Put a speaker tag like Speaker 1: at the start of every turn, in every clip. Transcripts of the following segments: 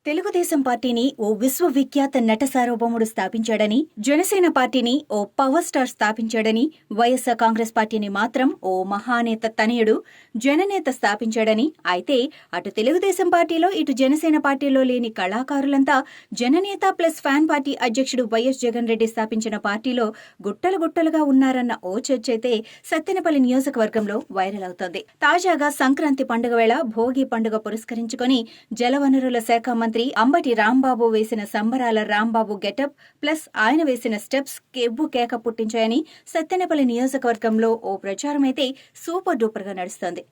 Speaker 1: తెలుగుదేశం పార్టీని ఓ విశ్వవిఖ్యాత నట సార్వభౌముడు స్థాపించాడని, జనసేన పార్టీని ఓ పవర్ స్టార్ స్థాపించాడని, వైఎస్ఆర్ కాంగ్రెస్ పార్టీని మాత్రం ఓ మహానేత తనయుడు జననేత స్థాపించాడని, అయితే అటు తెలుగుదేశం పార్టీలో ఇటు జనసేన పార్టీలో లేని కళాకారులంతా జననేత ప్లస్ ఫ్యాన్ పార్టీ అధ్యక్షుడు వైఎస్ జగన్ రెడ్డి స్థాపించిన పార్టీలో గుట్టలు గుట్టలుగా ఉన్నారన్న ఓ చర్చ అయితే సత్తెనపల్లి నియోజకవర్గంలో వైరల్ అవుతోంది. తాజాగా సంక్రాంతి పండుగ వేళ భోగి పండుగ పురస్కరించుకొని జలవనరుల శాఖ మంత్రి అంబటి రాంబాబు వేసిన సంబరాల రాంబాబు గెటప్ ప్లస్ ఆయన వేసిన స్టెప్స్ కెవ్వు కేక పుట్టించాయని సత్తెనపల్లి నియోజకవర్గంలో ఓ ప్రచారం అయితే సూపర్ డూపర్ గా నడుస్తోంది.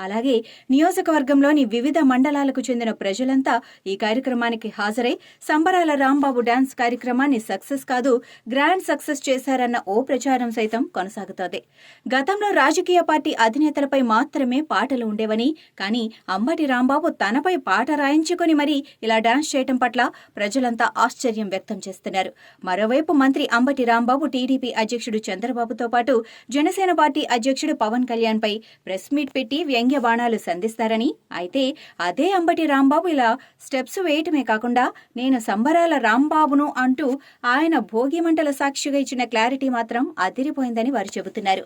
Speaker 1: అలాగే నియోజకవర్గంలోని వివిధ మండలాలకు చెందిన ప్రజలంతా ఈ కార్యక్రమానికి హాజరై సంబరాల రాంబాబు డాన్స్ కార్యక్రమాన్ని సక్సెస్ కాదు గ్రాండ్ సక్సెస్ చేశారన్న ఓ ప్రచారం సైతం కొనసాగుతోంది. గతంలో రాజకీయ పార్టీ అధినేతలపై మాత్రమే పాటలు ఉండేవని, కానీ అంబటి రాంబాబు తనపై పాట రాయించుకుని మరీ ఇలా డాన్స్ చేయటం పట్ల ప్రజలంతా ఆశ్చర్యం వ్యక్తం చేస్తున్నారు. మరోవైపు మంత్రి అంబటి రాంబాబు టీడీపీ అధ్యక్షుడు చంద్రబాబుతో పాటు జనసేన పార్టీ అధ్యక్షుడు పవన్ కళ్యాణ్ పై ప్రెస్ మీట్ పెట్టి వ్యంగ్య బాణాలు సంధిస్తారని, అయితే అదే అంబటి రాంబాబు ఇలా స్టెప్స్ వేయటమే కాకుండా నేను సంబరాల రాంబాబును అంటూ ఆయన భోగి మంటల సాక్షిగా ఇచ్చిన క్లారిటీ మాత్రం అదిరిపోయిందని వారు చెబుతున్నారు.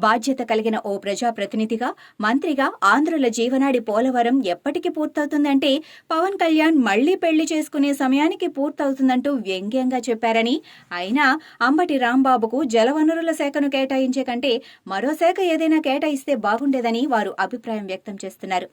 Speaker 1: బాధ్యత కలిగిన ఓ ప్రజాప్రతినిధిగా, మంత్రిగా ఆంధ్రుల జీవనాడి పోలవరం ఎప్పటికి పూర్తవుతుందంటే పవన్ కళ్యాణ్ మళ్లీ పెళ్లి చేసుకునే సమయానికి పూర్తవుతుందంటూ వ్యంగ్యంగా చెప్పారని, అయినా అంబటి రాంబాబుకు జలవనరుల శాఖను కేటాయించే కంటే మరో శాఖ ఏదైనా కేటాయిస్తే బాగుండేదని వారు అభిప్రాయం వ్యక్తం చేస్తున్నారు.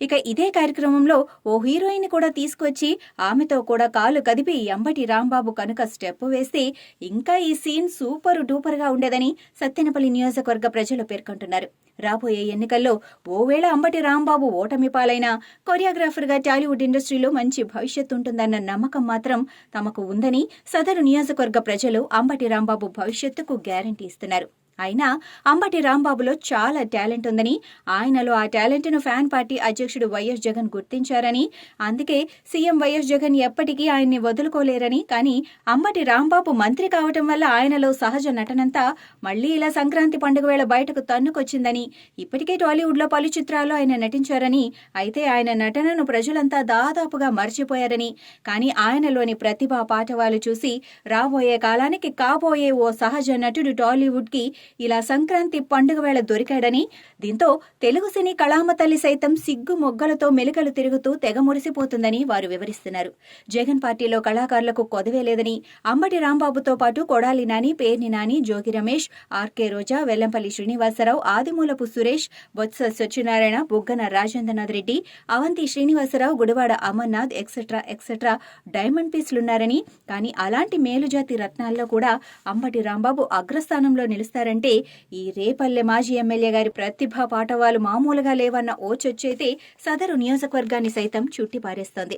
Speaker 1: ఇక ఇదే కార్యక్రమంలో ఓ హీరోయిన్ కూడా తీసుకొచ్చి ఆమెతో కూడా కాలు కదిపి అంబటి రాంబాబు కనుక స్టెప్ వేస్తే ఇంకా ఈ సీన్ సూపర్ డూపర్ గా ఉండేదని సత్తెనపల్లి నియోజకవర్గ ప్రజలు పేర్కొంటున్నారు. రాబోయే ఎన్నికల్లో ఓవేళ అంబటి రాంబాబు ఓటమి పాలైనా కొరియోగ్రాఫర్ గా టాలీవుడ్ ఇండస్ట్రీలో మంచి భవిష్యత్తు ఉంటుందన్న నమ్మకం మాత్రం తమకు ఉందని సదరు నియోజకవర్గ ప్రజలు అంబటి రాంబాబు భవిష్యత్తుకు గ్యారంటీ ఇస్తున్నారు. అయినా అంబటి రాంబాబులో చాలా టాలెంట్ ఉందని, ఆయనలో ఆ టాలెంట్ను ఫ్యాన్ పార్టీ అధ్యక్షుడు వైఎస్ జగన్ గుర్తించారని, అందుకే సీఎం వైఎస్ జగన్ ఎప్పటికీ ఆయన్ని వదులుకోలేరని, కానీ అంబటి రాంబాబు మంత్రి కావటం వల్ల ఆయనలో సహజ నటనంతా మళ్లీ ఇలా సంక్రాంతి పండుగ వేళ బయటకు తన్నుకొచ్చిందని, ఇప్పటికే టాలీవుడ్లో పలు చిత్రాల్లో ఆయన నటించారని, అయితే ఆయన నటనను ప్రజలంతా దాదాపుగా మర్చిపోయారని, కానీ ఆయనలోని ప్రతిభా పాఠవాలు చూసి రాబోయే కాలానికి కాబోయే ఓ సహజ నటుడు టాలీవుడ్కి ఇలా సంక్రాంతి పండుగ వేళ దొరికాడని, దీంతో తెలుగు సినీ కళామ తల్లి సైతం సిగ్గు మొగ్గలతో మెలికలు తిరుగుతూ తెగ మురిసిపోతుందని వారు వివరిస్తున్నారు. జగన్ పార్టీలో కళాకారులకు కొదవే లేదని, అంబటి రాంబాబుతో పాటు కొడాలి నాని, పేర్ని నాని, జోగి రమేష్, ఆర్కే రోజా, వెల్లంపల్లి శ్రీనివాసరావు, ఆదిమూలపు సురేష్, బొత్స సత్యనారాయణ, బుగ్గన రాజేంద్రనాథ్ రెడ్డి, అవంతి శ్రీనివాసరావు, గుడివాడ అమర్నాథ్ ఎక్సెట్రా డైమండ్ పీస్లున్నారని, కానీ అలాంటి మేలుజాతి రత్నాల్లో కూడా అంబటి రాంబాబు అగ్రస్థానంలో నిలుస్తారంటే ఈ రేపల్లె మాజీ ఎమ్మెల్యే గారి ప్రతిభా పాఠవాలు మామూలుగా లేవన్న ఓ చర్చైతే సదరు నియోజకవర్గాన్ని సైతం చుట్టిపారేస్తోంది.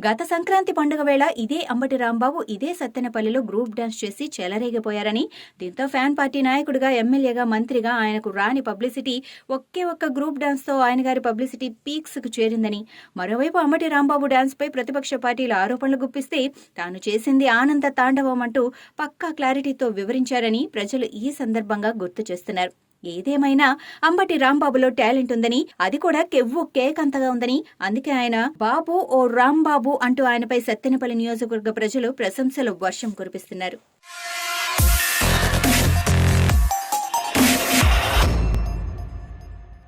Speaker 1: గత సంక్రాంతి పండుగ వేళ ఇదే అంబటి రాంబాబు ఇదే సత్తెనపల్లిలో గ్రూప్ డాన్స్ చేసి చెలరేగిపోయారని, దీంతో ఫ్యాన్ పార్టీ నాయకుడిగా, ఎమ్మెల్యేగా, మంత్రిగా ఆయనకు రాని పబ్లిసిటీ ఒకే ఒక్క గ్రూప్ డాన్స్ తో ఆయన గారి పబ్లిసిటీ పీక్స్ కు చేరిందని, మరోవైపు అంబటి రాంబాబు డాన్స్ పై ప్రతిపక్ష పార్టీల ఆరోపణలు గుప్పిస్తే తాను చేసింది ఆనంద తాండవం అంటూ పక్కా క్లారిటీతో వివరించారని ప్రజలు ఈ సందర్భంగా గుర్తు చేస్తున్నారు. ఏదేమైనా అంబటి రాంబాబులో టాలెంట్ ఉందని, అది కూడా కెవ్వు కేకంతగా ఉందని, అందుకే ఆయన బాబు ఓ రాంబాబు అంటూ ఆయనపై సత్తెనపల్లి నియోజకవర్గ ప్రజలు ప్రశంసల వర్షం కురిపిస్తున్నారు.